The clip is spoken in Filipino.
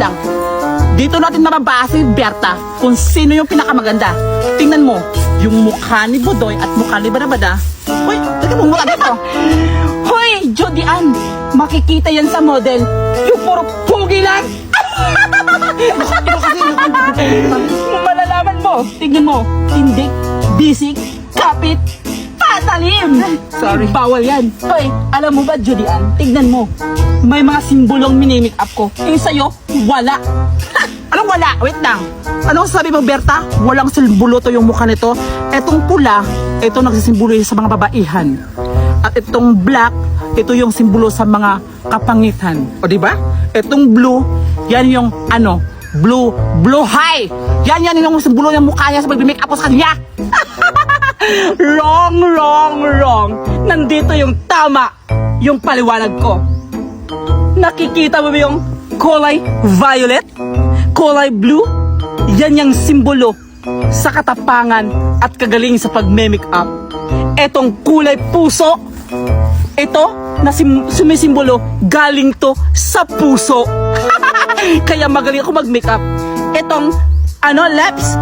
lang. Dito natin mababase, Berta, kung sino yung pinakamaganda. Tingnan mo, yung mukha ni Budoy at mukha ni Badabada. Hoy, teka mo mukha dito. Hoy, Jody Ann, makikita yan sa model. Yung puro pugi lang. Malalaman mo, tingnan mo, tindik, bisik, kapit, patalim. Sorry. Bawal yan. Hoy, alam mo ba, Jody Ann, tignan mo, may mga simbolong minimake up ko. Yung sa'yo, wala. Anong wala? Wait lang. Anong sabi mo, Berta? Walang simbolo to yung mukha nito. Etong pula, ito nagsisimbolo sa mga babaihan. At itong black, ito yung simbolo sa mga kapangitan. O diba? Etong blue, yan yung ano, blue high. Yan yung simbolo ng mukha niya sa pag-make up ko sa kanya. Wrong. Nandito yung tama, yung paliwanag ko. Nakikita mo ba yung kulay violet? Kulay blue? Yan yung simbolo sa katapangan at kagaling sa pag-make up. Etong kulay puso, ito na sumisimbolo, galing to sa puso. Kaya magaling ako mag-make up. Etong lips,